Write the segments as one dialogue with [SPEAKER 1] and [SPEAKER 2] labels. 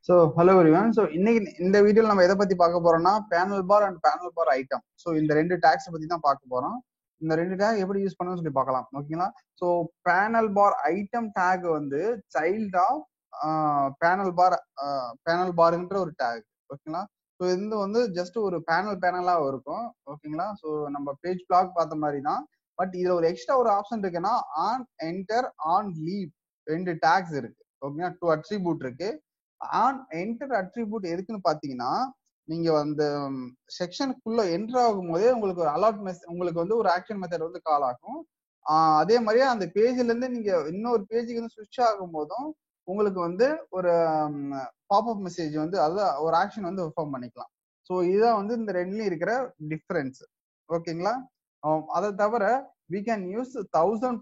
[SPEAKER 1] So hello everyone. So இன்னைக்கு இந்த வீடியோவில் நம்ம எதை பத்தி பார்க்க போறோம்னா panel bar and panel bar item. So இந்த ரெண்டு டேக்ஸை பத்தி தான் பார்க்க போறோம். இந்த ரெண்டு டேக் எப்படி யூஸ் பண்ணணும்னு சொல்லி பார்க்கலாம். ஓகேங்களா? So panel bar item take வந்து சைல்ட் ஆஃப் பேனல் பார்ன்ற ஒரு டேக். ஓகேங்களா? ஸோ இது வந்து ஜஸ்ட் ஒரு பேனலா இருக்கும். ஓகேங்களா? ஸோ நம்ம பேஜ் பிளாக் பார்த்த மாதிரி தான். பட் இதுல ஒரு எக்ஸ்ட்ரா ஒரு ஆப்ஷன் இருக்குன்னா ஆன் என்டர் ஆன் லீவ் ரெண்டு டேக்ஸ் இருக்கு. ஓகேங்களா? 2 அட்ரிபியூட் இருக்கு. ஆன் என்டர் அட்ரிபியூட் எதுக்குன்னு பாத்தீங்கன்னா, நீங்க அந்த செக்ஷனுக்குள்ள என்டர் ஆகும் போதே உங்களுக்கு ஒரு அலாட் உங்களுக்கு வந்து ஒரு ஆக்ஷன் மெத்தட் வந்து கால் ஆகும். அதே மாதிரியே அந்த பேஜ்ல இருந்து நீங்க இன்னொரு பேஜுக்கு வந்து ஸ்விட்ச் ஆகும் போதும் உங்களுக்கு வந்து ஒரு பாப்அப் மெசேஜ் வந்து அதான் ஒரு ஆக்ஷன் வந்து பெர்ஃபார்ம் பண்ணிக்கலாம். ஸோ இதுதான் வந்து இந்த ரெண்டுலயும் இருக்கிற டிஃபரன்ஸ். ஓகேங்களா? அதை தவிர we can use 1000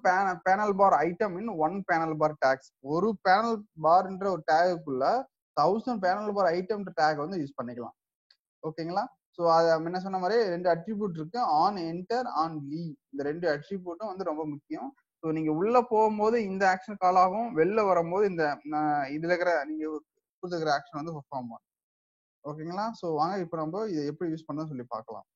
[SPEAKER 1] panel bar item in one panel bar tags. ஒரு பேனல் பார்ன்ற ஒரு டேகுக்குள்ள 1000 பேனல் பார் ஐட்டம் டேக் வந்து யூஸ் பண்ணிக்கலாம். ஓகேங்களா? ஸோ அதை முன்ன சொன்ன மாதிரி ரெண்டு அட்ரிபியூட் இருக்கு, ஆன் என்டர் ஆன் லீவ். இந்த ரெண்டு அட்ரிபியூட்டும் வந்து ரொம்ப முக்கியம். ஸோ நீங்க உள்ள போகும்போது இந்த ஆக்ஷன் கால் ஆகும், வெளில வரும்போது இந்த இதுல இருக்கிற நீங்க கொடுத்துருக்கிற ஆக்ஷன் வந்து பெர்ஃபார்ம் ஆகும். ஓகேங்களா? ஸோ வாங்க இப்போ நம்ம இதை எப்படி யூஸ் பண்ணணும்னு சொல்லி பார்க்கலாம்.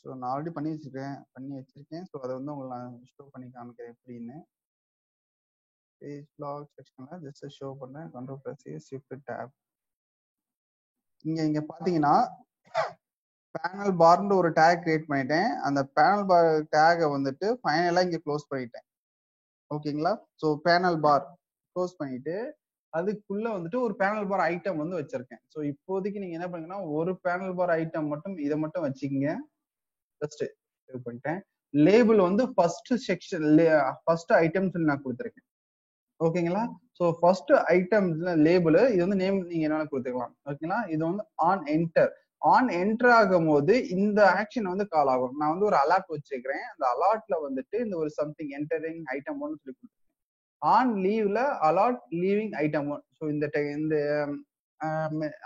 [SPEAKER 1] ஸோ நான் ஆல்ரெடி பண்ணி வச்சிருக்கேன். ஸோ அதை வந்து உங்களுக்கு நான் ஷோ பண்ணி காமிக்கிறேன் எப்படின்னு. பேஜ் பிளாக் செக்ஷன்ல ஜஸ்ட் ஷோ பண்ணேன். Control plus shift tape. இங்க பாத்தீங்கன்னா பேனல் பார்ன்ற ஒரு டேக் கிரியேட் பண்ணிட்டேன். அந்த பேனல் பார் டேகை வந்துட்டு ஃபைனலா இங்க க்ளோஸ் பண்ணிட்டேன். ஓகேங்களா? ஸோ பேனல் பார் க்ளோஸ் பண்ணிட்டு அதுக்குள்ள வந்துட்டு ஒரு பேனல் பார் ஐட்டம் வந்து வச்சிருக்கேன். ஸோ இப்போதைக்கு நீங்க என்ன பண்ணீங்கன்னா ஒரு பேனல் பார் ஐட்டம் மட்டும் இதை மட்டும் வச்சுக்கீங்க. ஜஸ்ட் சேவ் பண்ணிட்டேன். லேபிள் வந்து ஃபர்ஸ்ட் செக்ஷன் ஃபர்ஸ்ட் ஐட்டம் சொல்லி நான் கொடுத்துருக்கேன். ஓகேங்களா? ஸோ ஃபர்ஸ்ட் ஐட்டம் லேபிள் இது வந்து நேம் நீங்க என்ன கொடுத்துக்கலாம். ஓகேங்களா? இது வந்து ஆன் என்டர் ஆகும் போது இந்த ஆக்ஷன் வந்து கால் ஆகும். நான் வந்து ஒரு அலர்ட் வச்சுக்கிறேன். அந்த அலர்ட்ல வந்துட்டு இந்த ஒரு சம்திங் என்டரிங் ஐட்டம் ஒன்னு சொல்லி கொடுத்துருக்கேன். ஆன் லீவ்ல alert leaving item one. So இந்த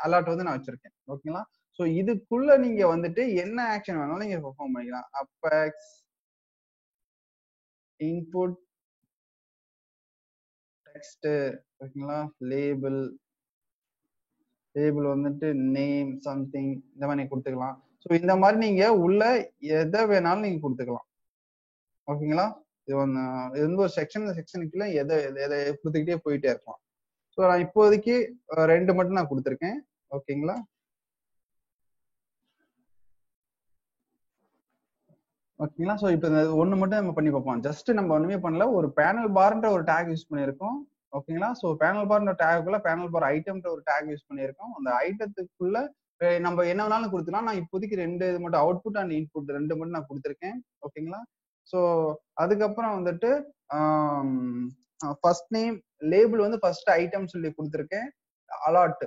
[SPEAKER 1] அலர்ட் வந்து நான் வச்சிருக்கேன். ஓகேங்களா? ஸோ இதுக்குள்ள நீங்க வந்துட்டு என்ன ஆக்ஷன் வேணாலும் நீங்க பெர்ஃபார்ம் பண்ணிக்கலாம். Apex input text. ஓகேங்களா? லேபிள் வந்துட்டு நேம் சம்திங் இந்த மாதிரி நீங்க கொடுத்துக்கலாம். ஸோ இந்த மாதிரி நீங்க உள்ள எதை வேணாலும் நீங்க கொடுத்துக்கலாம். ஓகேங்களா? இது வந்து ஒரு செக்ஷனுக்குள்ள எதை கொடுத்துக்கிட்டே போயிட்டே இருக்கலாம். ஸோ நான் இப்போதைக்கு ரெண்டு மட்டும் நான் கொடுத்துருக்கேன். ஓகேங்களா? ஓகேங்களா? ஸோ இப்போ ஒன்று மட்டும் நம்ம பண்ணி பார்ப்போம். ஜஸ்ட் நம்ம ஒண்ணுமே பண்ணல, ஒரு பேனல் பார்ன்ற ஒரு டேக் யூஸ் பண்ணியிருக்கோம். ஓகேங்களா? ஸோ பேனல் பார்ன்ற டேக்குள்ள பேனல் பார் ஐட்டம்ன்ற ஒரு டேக் யூஸ் பண்ணியிருக்கோம். அந்த ஐட்டத்துக்குள்ள நம்ம என்ன வேணாலும் கொடுத்துக்கலாம். நான் இப்போதைக்கு ரெண்டு இது மட்டும் அவுட்புட் அண்ட் இன்புட் ரெண்டு மட்டும் நான் கொடுத்துருக்கேன். ஓகேங்களா? ஸோ அதுக்கப்புறம் வந்துட்டு ஃபர்ஸ்ட் நேம் லேபிள் வந்து ஃபர்ஸ்ட் ஐட்டம் சொல்லி கொடுத்துருக்கேன். அலாட்.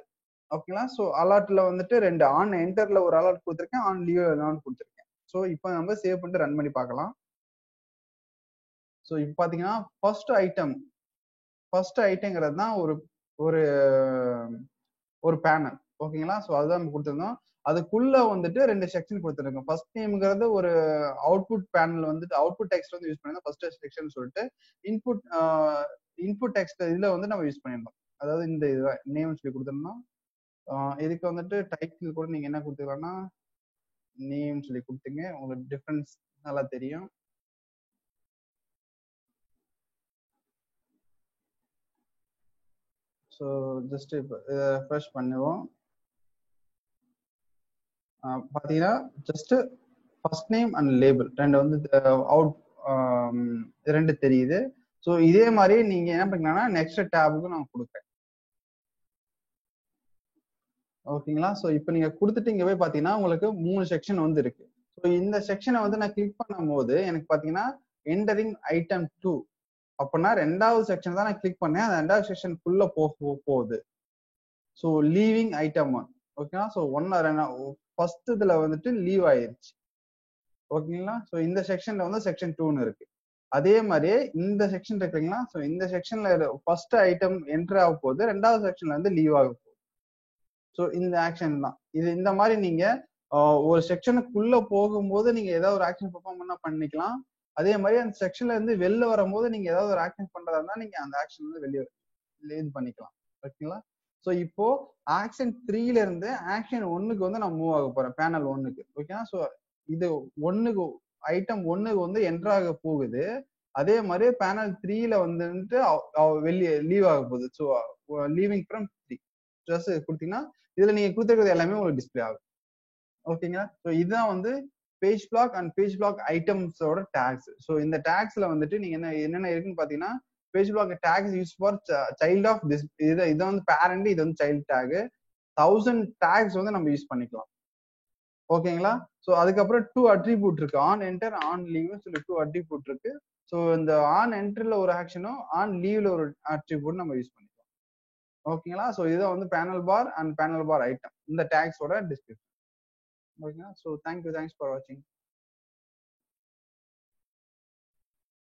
[SPEAKER 1] ஓகேங்களா? ஸோ அலாட்ல வந்துட்டு ரெண்டு ஆன் என்டர்ல ஒரு அலாட் கொடுத்துருக்கேன், ஆன் லீவ் அலாட் கொடுத்துருக்கேன். ஸோ இப்போ நம்ம சேவ் பண்ணிட்டு ரன் பண்ணி பார்க்கலாம். ஸோ இப்போ பார்த்தீங்கன்னா ஃபர்ஸ்ட் ஐட்டங்கிறது தான் ஒரு பேனல். ஓகேங்களா? ஸோ அதுதான் நம்ம கொடுத்துருந்தோம். அதுக்குள்ள வந்துட்டு ரெண்டு செக்ஷன் கொடுத்துருக்கோம். ஃபர்ஸ்ட் நேம்ங்கிறது ஒரு அவுட்புட் பேனல் வந்துட்டு அவுட்புட் டெக்ஸ்ட் வந்து யூஸ் பண்ணிருந்தோம். ஃபர்ஸ்ட் செக்ஷன் சொல்லிட்டு இன்புட் டெக்ஸ்ட் இதுல வந்து நம்ம யூஸ் பண்ணிருந்தோம். அதாவது இந்த இதுதான் நேம் சொல்லி கொடுத்துருந்தோம். இதுக்கு வந்துட்டு டைட்டில் கூட நீங்க என்ன கொடுத்துக்கலாம்னா நேம் சொல்லி கொடுத்துங்க. உங்களுக்கு டிஃபரன்ஸ் நல்லா தெரியும். ஸோ ஜஸ்ட் இப்போ ரெஃப்ரெஷ் பண்ணுவோம். பார்த்தீங்கன்னா just first name and label ரெண்டு வந்து ரெண்டு தெரியுது. ஸோ இதே மாதிரி நீங்க என்ன பண்ணீங்கன்னா நெக்ஸ்ட் டேபுக்கு நான் கொடுக்குறேன். ஓகேங்களா? ஸோ இப்போ நீங்க கொடுத்துட்டு இங்க போய் பார்த்தீங்கன்னா உங்களுக்கு 3 செக்ஷன் வந்து இருக்கு. ஸோ இந்த செக்ஷனை வந்து நான் கிளிக் பண்ணும் போது எனக்கு பார்த்தீங்கன்னா என்டரிங் ஐட்டம் 2 அப்படின்னா ரெண்டாவது செக்ஷன் தான் நான் கிளிக் பண்ணேன். அந்த ரெண்டாவது செக்ஷன் ஃபுல்லா போகுது. So leaving item 1. ஓகேங்களா? ஸோ ஃபர்ஸ்ட் இதுல வந்துட்டு லீவ் ஆயிருச்சு. ஓகேங்களா? ஸோ இந்த செக்ஷன்ல வந்து செக்ஷன் 2ன்னு இருக்கு. அதே மாதிரியே இந்த செக்ஷன் இருக்குங்களா? ஸோ இந்த செக்ஷன்ல ஃபர்ஸ்ட் ஐட்டம் என்டர் ஆக போகுது, ரெண்டாவது செக்ஷன்ல வந்து லீவ் ஆக போகுது. ஸோ இந்த ஆக்ஷன் தான் இது. இந்த மாதிரி நீங்க ஒரு செக்ஷனுக்குள்ள போகும்போது நீங்க ஏதாவது ஒரு ஆக்ஷன் பெர்ஃபார்ம் பண்ணா பண்ணிக்கலாம். அதே மாதிரி அந்த செக்ஷன்ல இருந்து வெளில வரும்போது நீங்க ஏதாவது ஒரு ஆக்ஷன் பண்றதா இருந்தா நீங்க அந்த ஆக்ஷன் வந்து வெளியே இது பண்ணிக்கலாம். ஓகேங்களா? ஸோ இப்போ ஆக்ஷன் 3ல இருந்து ஆக்ஷன் 1க்கு வந்து நான் மூவ் ஆக போறேன், பேனல் 1க்கு. ஓகேவா? ஸோ இது 1க்கு ஐட்டம் 1க்கு வந்து என்டர் ஆக போகுது. அதே மாதிரி பேனல் 3ல வந்துட்டு வெளியே லீவ் ஆக போகுது. ஸோ லீவிங் ஃப்ரம் 3 ட்ரெஸ் கொடுத்தீங்கன்னா இதுல நீங்க கொடுத்துருக்கிறது எல்லாமே உங்களுக்கு டிஸ்பிளே ஆகும். ஓகேங்களா? ஸோ இதுதான் வந்து page block and page block ஐட்டம்ஸோட டேக்ஸ். ஸோ இந்த டேக்ஸ்ல வந்துட்டு நீங்க என்னென்ன இருக்குன்னு பாத்தீங்கன்னா, page block tags use for child of this, இது வந்து பேரண்ட், இது வந்து சைல்ட் டேக். 1000 டேக்ஸ் வந்து நம்ம யூஸ் பண்ணிக்கலாம். ஓகேங்களா? ஸோ அதுக்கப்புறம் 2 அட்ரிபியூட் இருக்கு, ஆன் என்டர் ஆன் லீவ் சொல்லி 2 அட்ரிபியூட் இருக்கு. ஸோ இந்த ஆன் என்டர்ல ஒரு ஆக்ஷனும் ஆன் லீவ்ல ஒரு அட்ரிபியூட் நம்ம யூஸ் பண்ணிக்கலாம். ஓகேங்களா? ஸோ இதான் வந்து panel bar and panel bar item, இந்த டேக்ஸோட டிஸ்கிரிப்ஷன். ஓகேங்களா? ஸோ தேங்க்யூ, தேங்க்ஸ் ஃபார் வாட்சிங்.